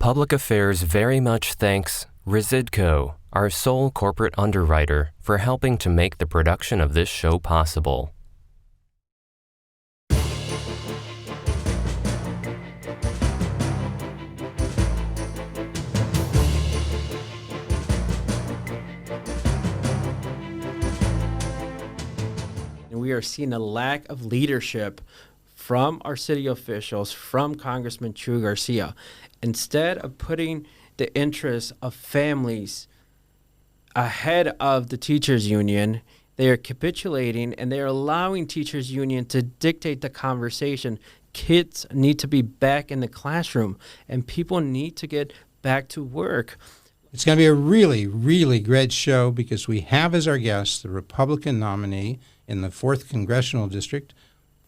Public Affairs very much thanks Residco, our sole corporate underwriter, for helping to make the production of this show possible. We are seeing a lack of leadership from our city officials, from Congressman Chuy Garcia. Instead of putting the interests of families ahead of the teachers union, they are capitulating and they are allowing teachers union to dictate the conversation. Kids need to be back in the classroom and people need to get back to work. It's going to be a really, really great show because we have as our guest the Republican nominee in the 4th Congressional District,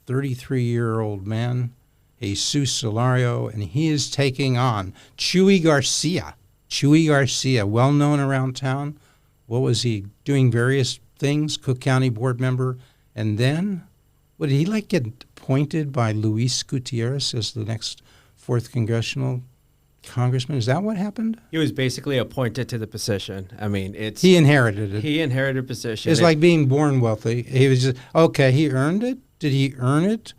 33-year-old man, Jesus Solorio, and he is taking on Chuy Garcia. Chuy Garcia, well known around town. What was he doing? Various things, Cook County board member. And then, what did he get appointed by Luis Gutierrez as the next 4th Congressional Congressman? Is that what happened? He was basically appointed to the position. I mean, he inherited it. He inherited a position. It's like being born wealthy. He was just, okay, he earned it? Did he earn it?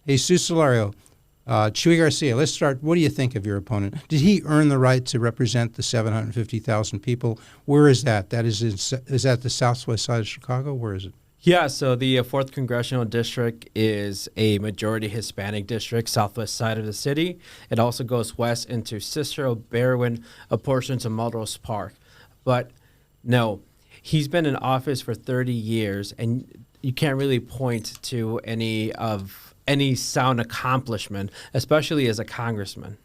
Jesus Solorio, Chuy Garcia, let's start. What do you think of your opponent? Did he earn the right to represent the 750,000 people? Where is that? Is that the southwest side of Chicago? Where is it? Yeah, so the 4th Congressional District is a majority Hispanic district, southwest side of the city. It also goes west into Cicero, Berwyn, a portion to Melrose Park. But no, he's been in office for 30 years, and you can't really point to any sound accomplishment, especially as a congressman.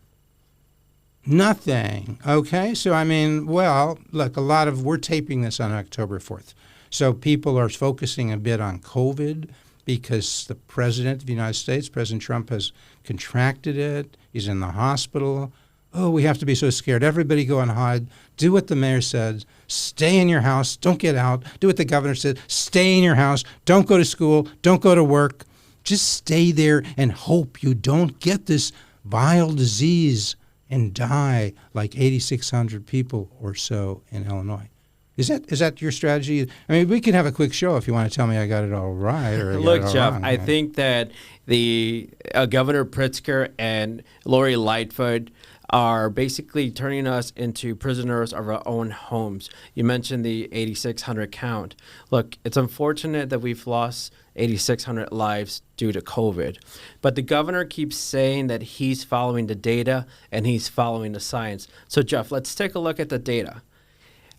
Nothing. Okay, so I mean, well, look, we're taping this on October 4th. So people are focusing a bit on COVID because the President of the United States, President Trump, has contracted it. He's in the hospital. Oh, we have to be so scared. Everybody go and hide. Do what the mayor said. Stay in your house. Don't get out. Do what the governor said. Stay in your house. Don't go to school. Don't go to work. Just stay there and hope you don't get this vile disease and die like 8,600 people or so in Illinois. Is that your strategy? I mean, we can have a quick show if you want to tell me I got it all right or Look, got it all Jeff, wrong. I think that the Governor Pritzker and Lori Lightfoot are basically turning us into prisoners of our own homes. You mentioned the 8,600 count. Look, it's unfortunate that we've lost 8,600 lives due to COVID. But the governor keeps saying that he's following the data and he's following the science. So, Jeff, let's take a look at the data.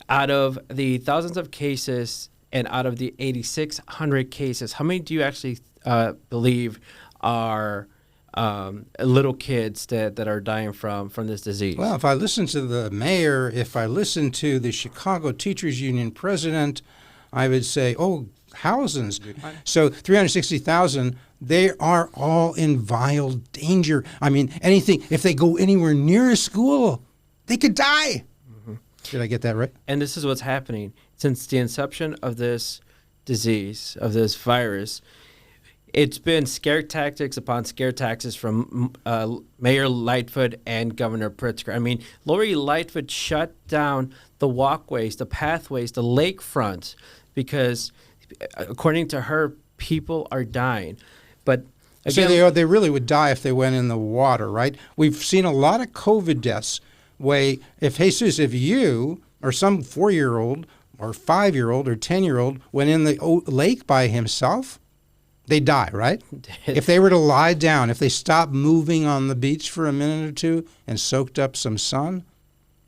Out of the thousands of cases and out of the 8,600 cases, how many do you actually believe are little kids that are dying from this disease? Well, if I listen to the mayor, if I listen to the Chicago Teachers Union president, I would say, thousands. So 360,000, they are all in vile danger. I mean, if they go anywhere near a school, they could die. Did I get that right? And this is what's happening. Since the inception of this disease, of this virus, it's been scare tactics upon scare tactics from Mayor Lightfoot and Governor Pritzker. I mean, Lori Lightfoot shut down the walkways, the pathways, the lakefront, because according to her, people are dying. But again, so they really would die if they went in the water, right? We've seen a lot of COVID deaths. If you or some 4-year-old or 5-year-old or 10-year-old went in the lake by himself, they die, right? If they were to lie down, if they stopped moving on the beach for a minute or two and soaked up some sun,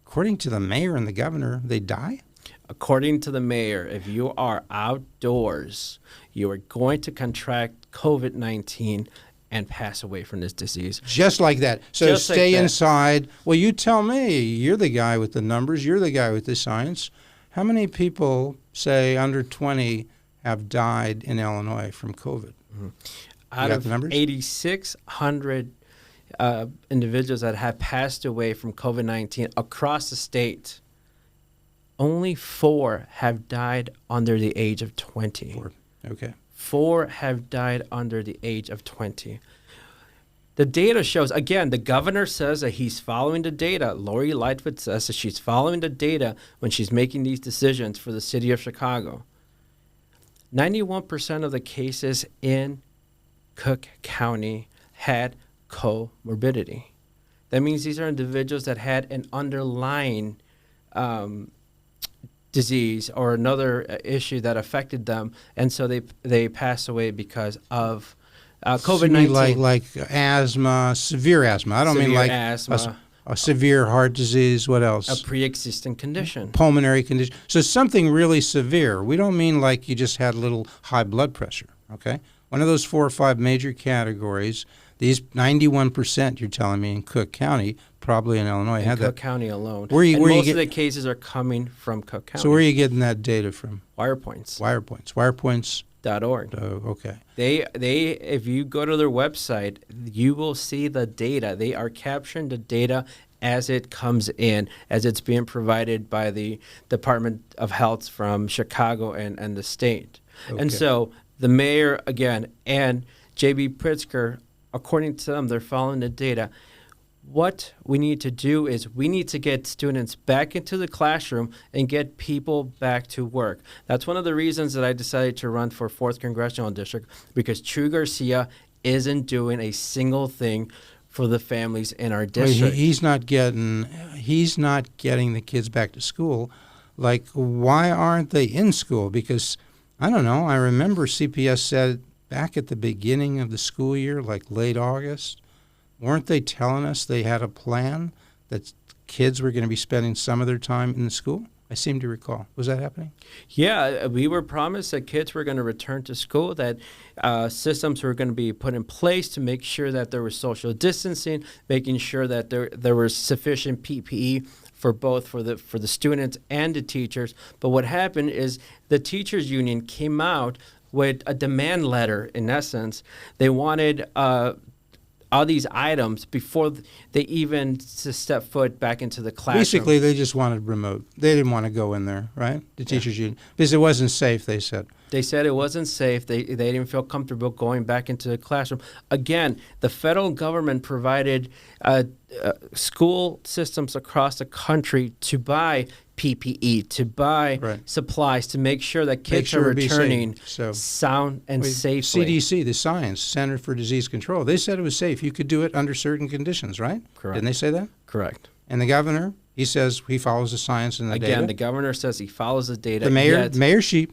according to the mayor and the governor, they die? According to the mayor, if you are outdoors, you are going to contract COVID-19 and pass away from this disease. Just like that. So Just stay like that. inside. Well, you tell me. You're the guy with the numbers. You're the guy with the science. How many people, say, under 20 have died in Illinois from COVID? Mm-hmm. Out of 8,600 individuals that have passed away from COVID-19 across the state, only 4 have died under the age of 20. 4. Okay. 4 have died under the age of 20. The data shows, again, the governor says that he's following the data. Lori Lightfoot says that she's following the data when she's making these decisions for the city of Chicago. 91% of the cases in Cook County had comorbidity. That means these are individuals that had an underlying disease or another issue that affected them, and so they passed away because of COVID-19. Like asthma, severe asthma. I don't mean like asthma, a severe heart disease. What else? a pre-existing condition. Pulmonary condition. So something really severe. We don't mean like you just had a little high blood pressure, okay? One of those 4 or 5 major categories, these 91% you're telling me in Cook County, probably in Illinois, In had Cook that. County alone. Where you most get- of the cases are coming from Cook County. So where are you getting that data from? WirePoints.org. WirePoints. Oh, okay. They if you go to their website, you will see the data. They are capturing the data as it comes in, as it's being provided by the Department of Health from Chicago and the state. Okay. And so the mayor, again, and J.B. Pritzker, according to them, they're following the data. What we need to do is we need to get students back into the classroom and get people back to work. That's one of the reasons that I decided to run for 4th Congressional District, because Chuy Garcia isn't doing a single thing for the families in our Well, district. he's not getting the kids back to school. Like, why aren't they in school? Because, I don't know, I remember CPS said back at the beginning of the school year, like late August, weren't they telling us they had a plan that kids were going to be spending some of their time in the school? I seem to recall. Was that happening? Yeah, we were promised that kids were going to return to school, that systems were going to be put in place to make sure that there was social distancing, making sure that there was sufficient PPE for the students and the teachers. But what happened is the teachers union came out with a demand letter. In essence, they wanted all these items before they even step foot back into the classroom. Basically, they just wanted remote. They didn't want to go in there, right? The teachers union. Because it wasn't safe, they said. They said it wasn't safe. They didn't feel comfortable going back into the classroom. Again, the federal government provided school systems across the country to buy PPE, to buy supplies, to make sure that kids are returning sound and safely. CDC, the Science Center for Disease Control, they said it was safe. You could do it under certain conditions, right? Correct. Didn't they say that? Correct. And the governor, he says he follows the science and the data. Again, the governor says he follows the data. The mayor, she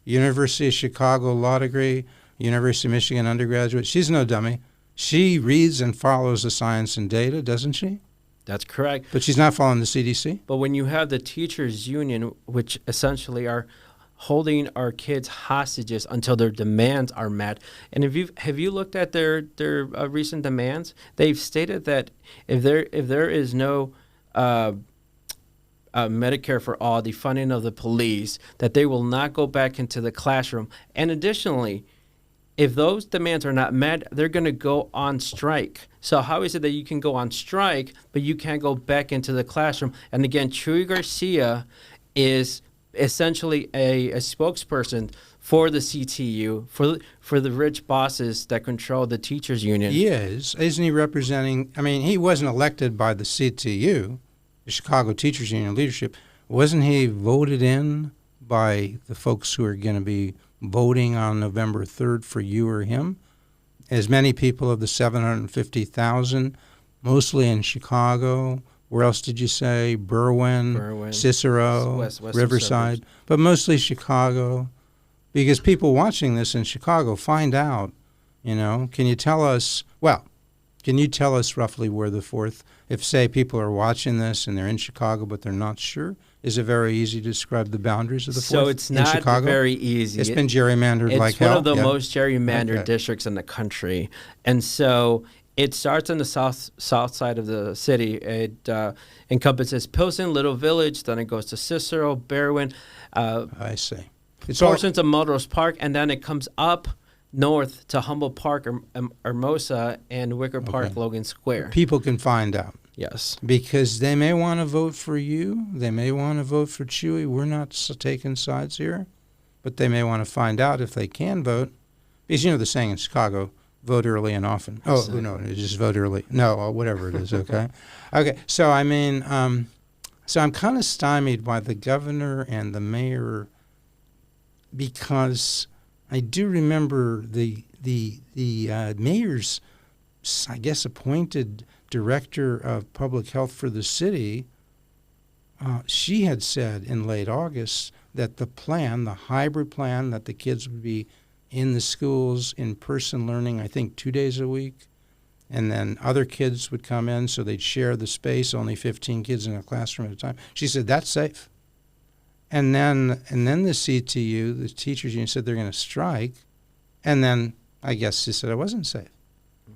University of Chicago law degree, University of Michigan undergraduate. She's no dummy. She reads and follows the science and data, doesn't she? That's correct. But she's not following the CDC? But when you have the teachers union, which essentially are holding our kids hostages until their demands are met, and have you looked at their recent demands? They've stated that if there is no Medicare for all, the funding of the police, that they will not go back into the classroom. And additionally, if those demands are not met, they're going to go on strike. So how is it that you can go on strike, but you can't go back into the classroom? And again, Chuy Garcia is essentially a spokesperson for the CTU, for the rich bosses that control the teachers union. He is. Isn't he representing? I mean, he wasn't elected by the CTU, the Chicago Teachers Union leadership. Wasn't he voted in by the folks who are going to be voting on November 3rd for you or him? As many people of the 750,000, mostly in Chicago. Where else did you say? Berwyn, Cicero, Western Riverside, suburbs. but mostly Chicago. Because people watching this in Chicago find out, can you tell us roughly where the 4th, if, say, people are watching this and they're in Chicago but they're not sure, is it very easy to describe the boundaries of the 4th So it's in not Chicago? very easy. It's been gerrymandered like hell. It's one of the most gerrymandered districts in the country. And so it starts on the south side of the city. It encompasses Pilsen, Little Village, then it goes to Cicero, Berwyn. I see. It's portions of Melrose Park, and then it comes up north to Humboldt Park, Hermosa, and Wicker Park, Logan Square. People can find out. Yes. Because they may want to vote for you. They may want to vote for Chuy. We're not taking sides here. But they may want to find out if they can vote. Because the saying in Chicago, vote early and often. Oh, no, just vote early. No, or whatever it is, okay? Okay, so I mean, so I'm kind of stymied by the governor and the mayor because I do remember the mayor's, I guess, appointed director of public health for the city. She had said in late August that the plan, the hybrid plan, that the kids would be in the schools, in-person learning, I think 2 days a week, and then other kids would come in, so they'd share the space, only 15 kids in a classroom at a time. She said, that's safe. And then the CTU, the teachers union, said they're going to strike, and then I guess she said it wasn't safe.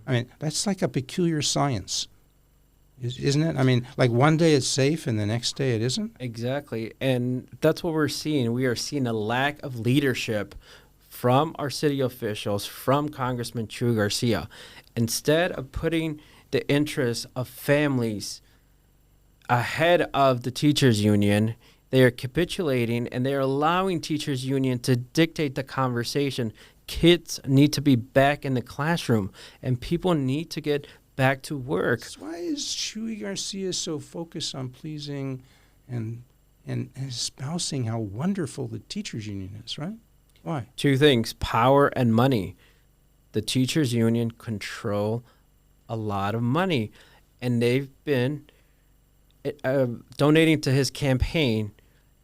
I mean, that's like a peculiar science, isn't it? I mean, like one day it's safe and the next day it isn't? Exactly. And that's what we're seeing. We are seeing a lack of leadership from our city officials, from Congressman Chuy Garcia. Instead of putting the interests of families ahead of the teachers union, they are capitulating and they are allowing teachers union to dictate the conversation. Kids need to be back in the classroom and people need to get back to work. So why is Chuy Garcia so focused on pleasing and espousing how wonderful the teachers union is, right? Why? Two things, power and money. The teachers union control a lot of money, and they've been donating to his campaign.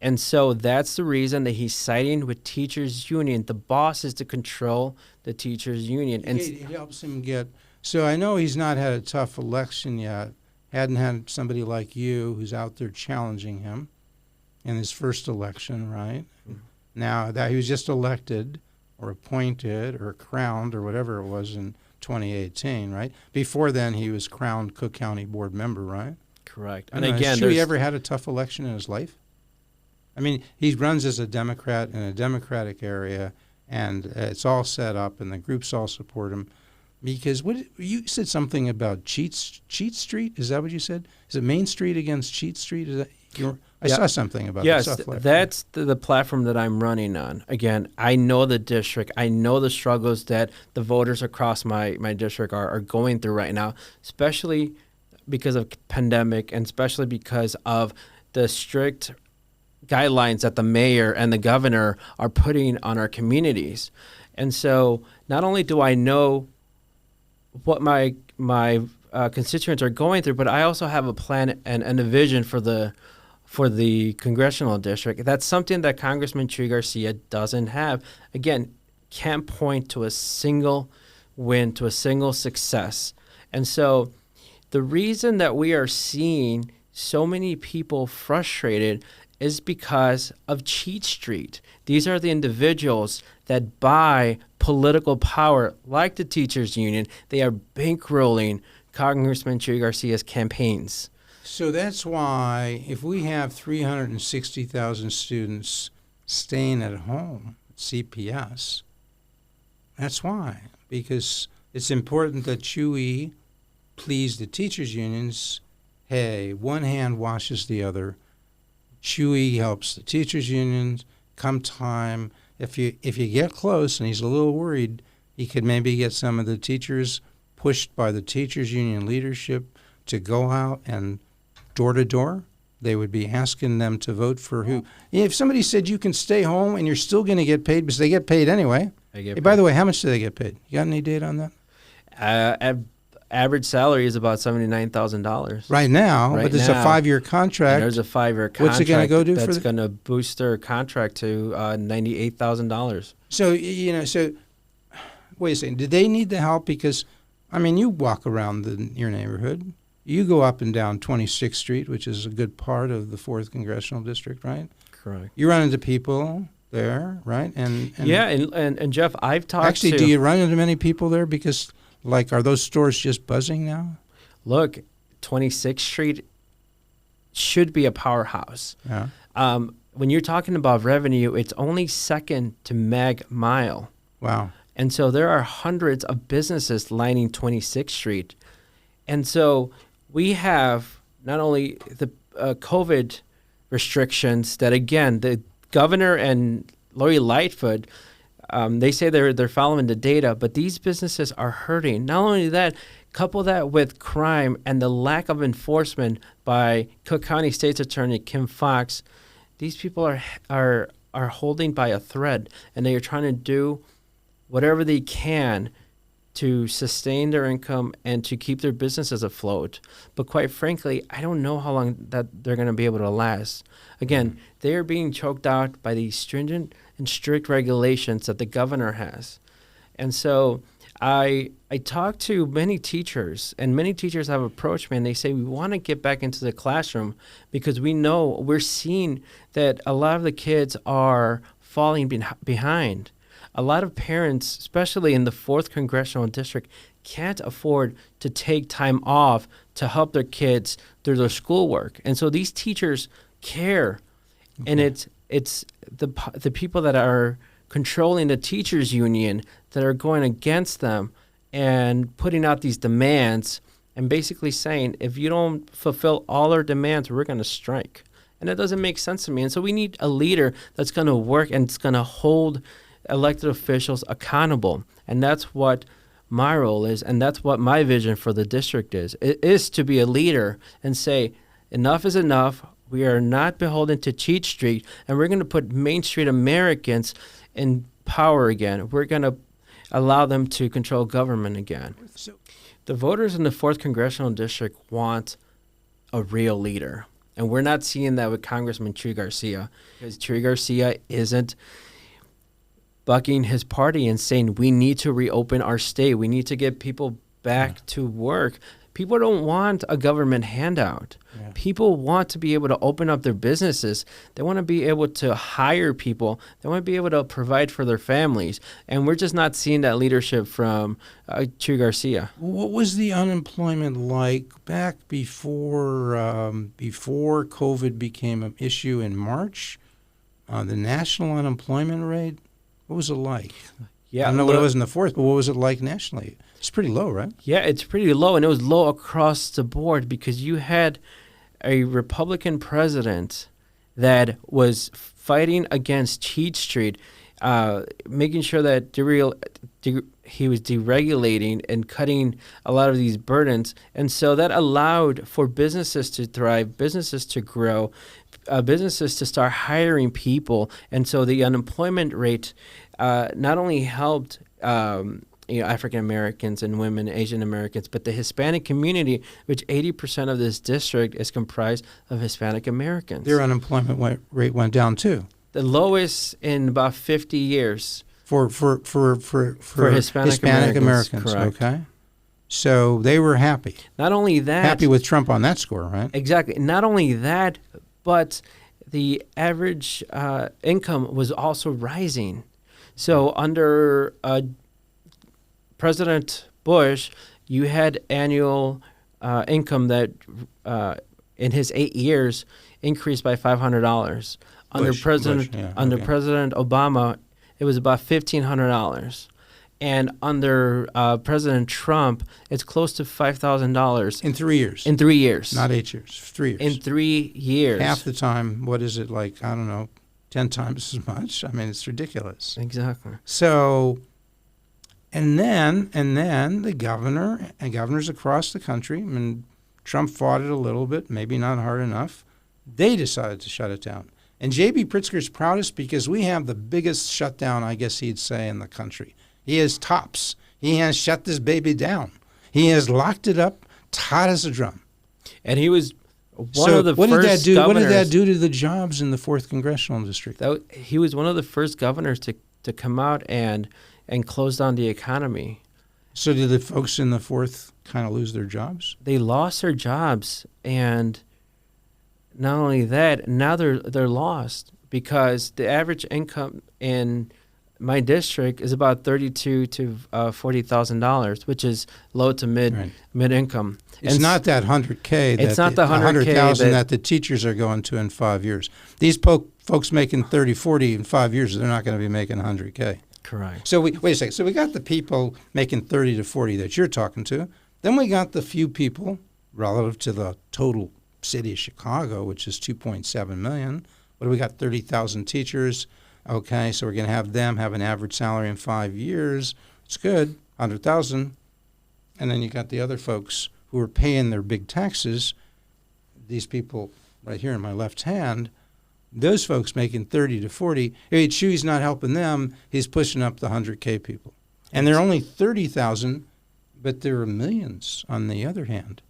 And so that's the reason that he's siding with teachers union. The boss is to control the teachers union. And it helps him get... So I know he's not had a tough election yet, hadn't had somebody like you who's out there challenging him in his first election, right? Mm-hmm. Now that he was just elected or appointed or crowned or whatever it was in 2018, right? Before then, he was crowned Cook County board member, right? Correct. And again, has he ever had a tough election in his life? I mean, he runs as a Democrat in a Democratic area, and it's all set up, and the groups all support him. Because you said something about Cheat Street? Is that what you said? Is it Main Street against Cheat Street? Is that I saw something about that. Yes, that's the platform that I'm running on. Again, I know the district. I know the struggles that the voters across my district are going through right now, especially because of pandemic and especially because of the strict guidelines that the mayor and the governor are putting on our communities. And so not only do I know what my constituents are going through, but I also have a plan and a vision for the congressional district. That's something that Congressman Chuy Garcia doesn't have. Again, can't point to a single win, to a single success. And so the reason that we are seeing so many people frustrated is because of Cheat Street. These are the individuals that buy political power, like the teachers union. They are bankrolling Congressman Chuy Garcia's campaigns. So that's why if we have 360,000 students staying at home, CPS, that's why. Because it's important that Chuy please the teachers unions. Hey, one hand washes the other. Chuy helps the teachers unions. Come time, if you get close, and he's a little worried, he could maybe get some of the teachers pushed by the teachers union leadership to go out and door to door. They would be asking them to vote for who. If somebody said you can stay home and you're still going to get paid, because they get paid anyway. By the way, how much do they get paid? You got any data on that? Average salary is about $79,000 right now, but it's a 5-year contract. And there's a 5-year contract. What's it going to go do? That's going to boost their contract to $98,000. So wait a second. Do they need the help? Because I mean, you walk around your neighborhood. You go up and down 26th Street, which is a good part of the 4th Congressional District, right? Correct. You run into people there, right? And Jeff, I've talked actually, do you run into many people there? Because, like, are those stores just buzzing now? Look, 26th Street should be a powerhouse. Yeah. When you're talking about revenue, it's only second to Mag Mile. Wow. And so there are hundreds of businesses lining 26th Street. And so we have not only the COVID restrictions that, again, the governor and Lori Lightfoot They say they're following the data, but these businesses are hurting. Not only that, couple that with crime and the lack of enforcement by Cook County State's Attorney Kim Foxx. These people are holding by a thread, and they are trying to do whatever they can to sustain their income and to keep their businesses afloat. But quite frankly, I don't know how long that they're going to be able to last. Again, they are being choked out by the stringent and strict regulations that the governor has. And so I talked to many teachers, and many teachers have approached me, and they say, we want to get back into the classroom because we're seeing that a lot of the kids are falling behind. A lot of parents, especially in the 4th Congressional District, can't afford to take time off to help their kids through their schoolwork. And so these teachers care. Okay. And it's the people that are controlling the teachers union that are going against them and putting out these demands and basically saying, if you don't fulfill all our demands, we're going to strike. And that doesn't make sense to me. And so we need a leader that's going to work and it's going to hold elected officials accountable. And that's what my role is, and that's what my vision for the district is. It is to be a leader and say, enough is enough. We are not beholden to Cheat Street, and we're going to put Main Street Americans in power again. We're going to allow them to control government again. So the voters in the 4th Congressional District want a real leader, and we're not seeing that with Congressman Chuy Garcia, because Chuy Garcia isn't bucking his party and saying we need to reopen our state. We need to get people back to work. People don't want a government handout. Yeah. People want to be able to open up their businesses. They want to be able to hire people. They want to be able to provide for their families. And we're just not seeing that leadership from Chuy Garcia. What was the unemployment like back before COVID became an issue in March? The national unemployment rate? What was it like? Yeah, I don't know what it was in the 4th, but what was it like nationally? It's pretty low, right? Yeah, it's pretty low, and it was low across the board because you had a Republican president that was fighting against Cheat Street, making sure that he was deregulating and cutting a lot of these burdens. And so that allowed for businesses to thrive, businesses to grow, businesses to start hiring people. And so the unemployment rate not only helped African Americans and women, Asian Americans, but the Hispanic community, which 80% of this district is comprised of Hispanic Americans. Their unemployment rate went down too. The lowest in about 50 years. For Hispanic Americans. Correct. Okay. So they were happy. Not only that. Happy with Trump on that score, right? Exactly. Not only that, but the average income was also rising. So under President Bush, you had annual income that in his 8 years increased by $500. Under President Obama, it was about $1,500. And under President Trump, it's close to $5,000. In 3 years. In 3 years. Not 8 years, 3 years. In 3 years. Half the time, what is it like, I don't know, 10 times as much? I mean, it's ridiculous. Exactly. So, and then the governor and governors across the country, I mean, Trump fought it a little bit, maybe not hard enough. They decided to shut it down. And J.B. Pritzker's proudest because we have the biggest shutdown, I guess he'd say, in the country. He is tops. He has shut this baby down. He has locked it up tight as a drum. And he was one of the first governors. What did that do to the jobs in the 4th Congressional District? He was one of the first governors to come out and close down the economy. So did the folks in the 4th kind of lose their jobs? They lost their jobs, and not only that, now they're lost because the average income in my district is about $32,000 to $40,000, which is low to mid income. It's not that 100K. It's not the 100,000 that the teachers are going to in 5 years. These folks making 30, 40 in 5 years, they're not going to be making 100K. Correct. So wait a second. So we got the people making 30 to 40 that you're talking to. Then we got the few people relative to the total city of Chicago, which is 2.7 million. What do we got? 30,000 teachers. Okay, so we're going to have them have an average salary in 5 years. It's good, 100,000. And then you got the other folks who are paying their big taxes. These people right here in my left hand, those folks making 30 to 40. Hey, Chuy's not helping them. He's pushing up the 100K people. And they're only 30,000, but there are millions on the other hand.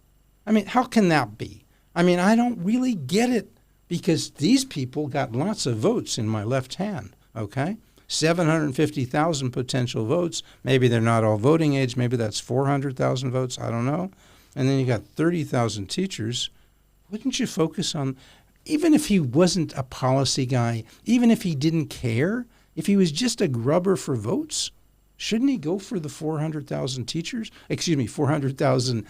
I mean, how can that be? I mean, I don't really get it because these people got lots of votes in my left hand, okay? 750,000 potential votes. Maybe they're not all voting age. Maybe that's 400,000 votes. I don't know. And then you got 30,000 teachers. Wouldn't you focus on, even if he wasn't a policy guy, even if he didn't care, if he was just a grubber for votes, shouldn't he go for the 400,000 teachers? 400,000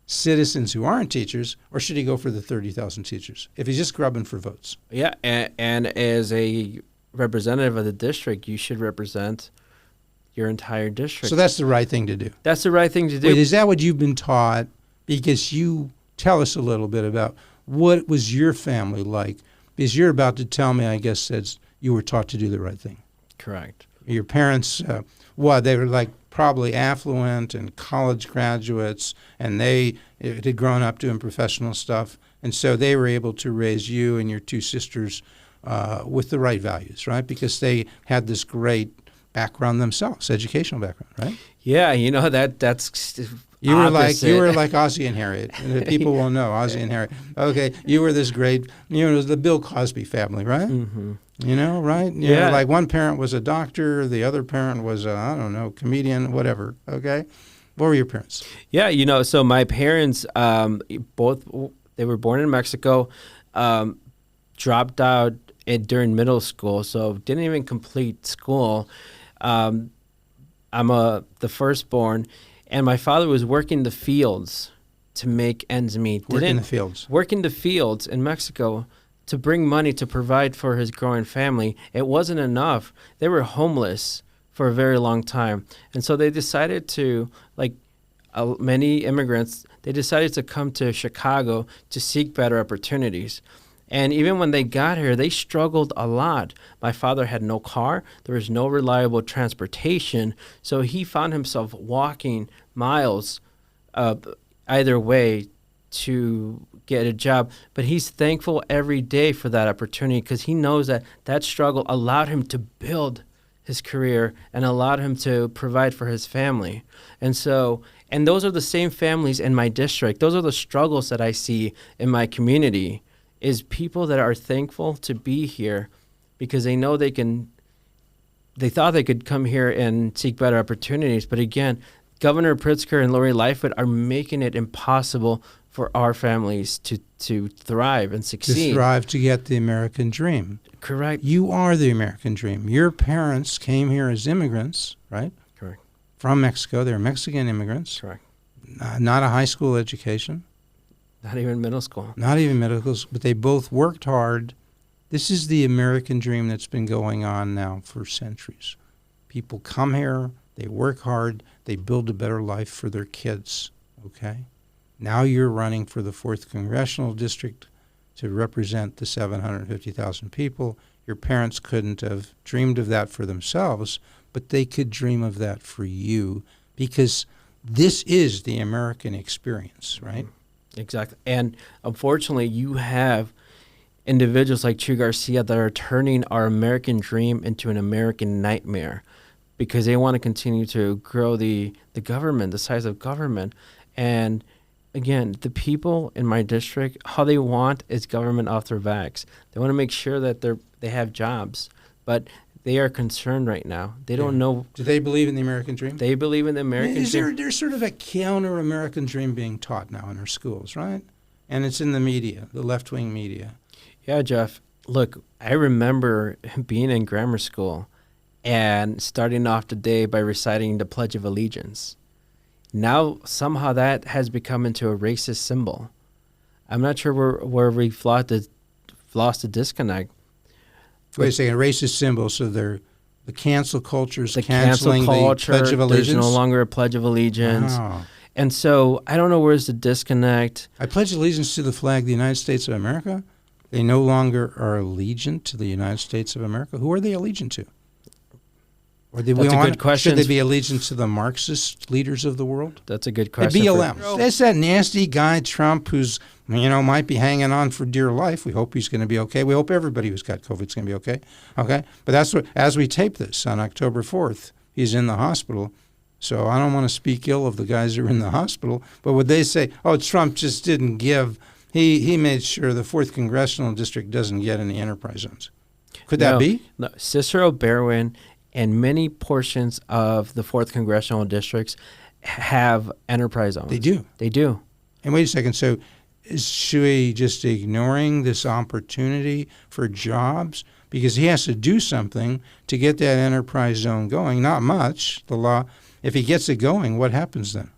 citizens who aren't teachers, or should he go for the 30,000 teachers if he's just grubbing for votes? Yeah, and as a representative of the district, you should represent your entire district. So that's the right thing to do. That's the right thing to do. Wait, is that what you've been taught? Because you tell us a little bit about what was your family like, because you're about to tell me, I guess, that you were taught to do the right thing. Correct. Your parents, they were like probably affluent and college graduates, and they had grown up doing professional stuff, and so they were able to raise you and your two sisters with the right values, right? Because they had this great background themselves, educational background, right? Yeah, that's you were opposite. like Ozzie and Harriet. The people will know Ozzie and Harriet. Okay, you were this great. It was the Bill Cosby family, right? Mm-hmm. Right? Yeah. Like one parent was a doctor, the other parent was a, comedian, whatever. Okay, what were your parents? Yeah, so my parents, both they were born in Mexico, dropped out during middle school, so didn't even complete school. I'm the firstborn, and my father was working the fields to make ends meet. Working the fields in Mexico to bring money to provide for his growing family. It wasn't enough. They were homeless for a very long time, and so they decided to, like many immigrants, they decided to come to Chicago to seek better opportunities. And even when they got here, they struggled a lot. My father had no car. There was no reliable transportation. So he found himself walking miles either way to get a job. But he's thankful every day for that opportunity because he knows that that struggle allowed him to build his career and allowed him to provide for his family. And those are the same families in my district. Those are the struggles that I see in my community. Is people that are thankful to be here because they know they thought they could come here and seek better opportunities. But again, Governor Pritzker and Lori Lightfoot are making it impossible for our families to thrive and succeed. To thrive, to get the American dream. Correct. You are the American dream. Your parents came here as immigrants, right? Correct. From Mexico. They're Mexican immigrants. Correct. Not a high school education. Not even middle school. Not even middle school, but they both worked hard. This is the American dream that's been going on now for centuries. People come here, they work hard, they build a better life for their kids, okay? Now you're running for the 4th Congressional District to represent the 750,000 people. Your parents couldn't have dreamed of that for themselves, but they could dream of that for you because this is the American experience, right? Exactly. And unfortunately, you have individuals like Chuy Garcia that are turning our American dream into an American nightmare because they want to continue to grow the government, the size of government. And again, the people in my district, all they want is government off their backs. They want to make sure that they have jobs, but they are concerned right now. They don't know. Do they believe in the American dream? They believe in the American dream. There's sort of a counter-American dream being taught now in our schools, right? And it's in the media, the left-wing media. Yeah, Jeff. Look, I remember being in grammar school and starting off the day by reciting the Pledge of Allegiance. Now, somehow that has become into a racist symbol. I'm not sure where we've lost the disconnect. Wait a second, racist symbols, so they're the cancel culture's canceling the Pledge of Allegiance? There's no longer a Pledge of Allegiance. Oh. And so I don't know where's the disconnect. I pledge allegiance to the flag of the United States of America. They no longer are allegiant to the United States of America. Who are they allegiant to? Or That's a good question. Should they be allegiant to the Marxist leaders of the world? That's a good The question. BLM. That's that nasty guy, Trump, who's, might be hanging on for dear life. We hope he's going to be okay. We hope everybody who's got COVID is going to be okay. Okay? But that's what, as we tape this on October 4th, he's in the hospital. So I don't want to speak ill of the guys who are in the hospital. But would they say, oh, Trump just didn't give, he made sure the 4th Congressional District doesn't get any enterprise zones? Could that be? No. Cicero Berwin and many portions of the 4th Congressional Districts have enterprise zones. They do. They do. And wait a second. So is Chuy just ignoring this opportunity for jobs? Because he has to do something to get that enterprise zone going. Not much. The law, if he gets it going, what happens then?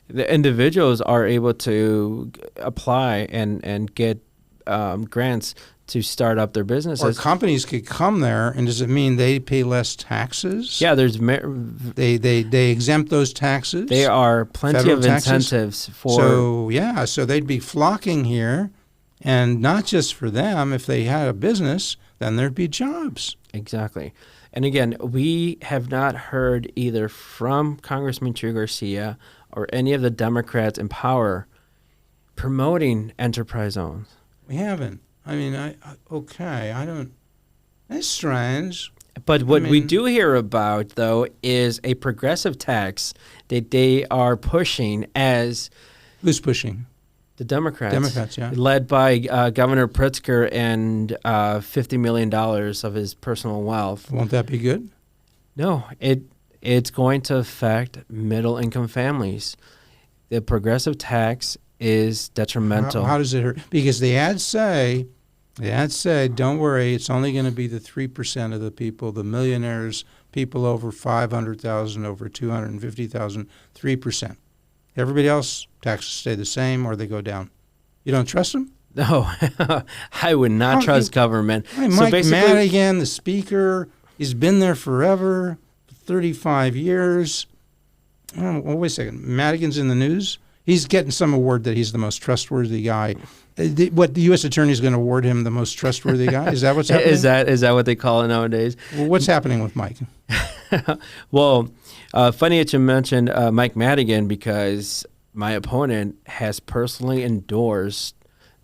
The individuals are able to apply and get grants to start up their businesses. Or companies could come there, and does it mean they pay less taxes? Yeah, there's they exempt those taxes. There are plenty Federal of taxes? incentives for. So they'd be flocking here, and not just for them. If they had a business, then there'd be jobs. Exactly. And again, we have not heard either from Congressman Chuy Garcia or any of the Democrats in power promoting enterprise zones. We haven't. I mean, I don't. That's strange. But what we do hear about, though, is a progressive tax that they are pushing as. Who's pushing? The Democrats. Democrats, yeah. Led by Governor Pritzker and $50 million of his personal wealth. Won't that be good? No, it's going to affect middle-income families. The progressive tax is detrimental. How does it hurt? Because the ads say, don't worry, it's only going to be the 3% of the people, the millionaires, people over 500,000, over 250,000, 3%. Everybody else, taxes stay the same or they go down. You don't trust them? No, I would not trust government. I mean, Mike Madigan, the speaker, he's been there forever, 35 years. Oh, wait a second. Madigan's in the news? He's getting some award that he's the most trustworthy guy. What, the U.S. Attorney is going to award him the most trustworthy guy? Is that what's happening? Is that what they call it nowadays? Well, what's happening with Mike? Well, funny that you mentioned Mike Madigan, because my opponent has personally endorsed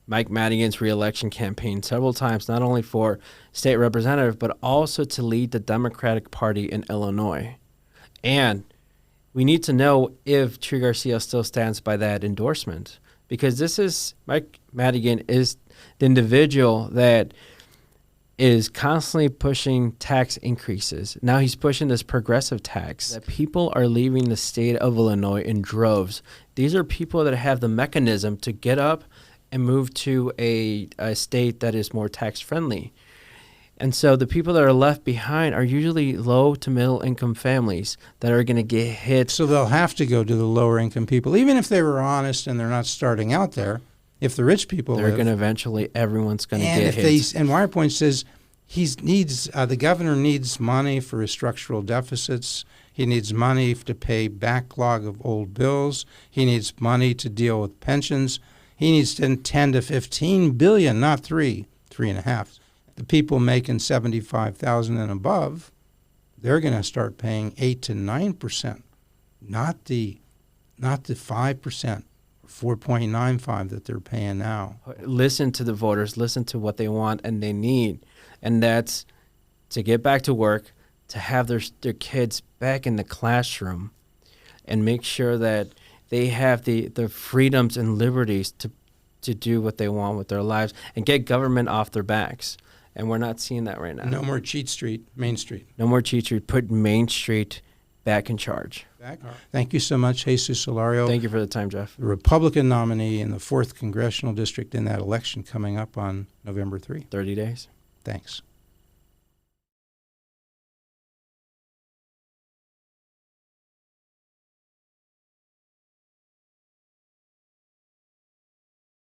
Mike Madigan's reelection campaign several times, not only for state representative, but also to lead the Democratic Party in Illinois. And we need to know if Chuy Garcia still stands by that endorsement, because Mike Madigan is the individual that is constantly pushing tax increases. Now he's pushing this progressive tax. That people are leaving the state of Illinois in droves. These are people that have the mechanism to get up and move to a state that is more tax friendly. And so the people that are left behind are usually low to middle income families that are going to get hit. So they'll have to go to the lower income people, even if they were honest and they're not starting out there. If the rich people they're going to eventually, everyone's going to get hit. And Wirepoint says the governor needs money for his structural deficits. He needs money to pay backlog of old bills. He needs money to deal with pensions. He needs 10 to 15 billion, not 3.5. The people making 75,000 and above, they're going to start paying 8 to 9%, not the 5%, 4.95 that they're paying now. Listen to the voters, listen to what they want and they need, and that's to get back to work, to have their kids back in the classroom, and make sure that they have the freedoms and liberties to do what they want with their lives and get government off their backs. And we're not seeing that right now. No more Main Street. No more Cheat Street. Put Main Street back in charge. Thank you so much, Jesus Solorio. Thank you for the time, Jeff. The Republican nominee in the 4th Congressional District in that election coming up on November 3. 30 days. Thanks.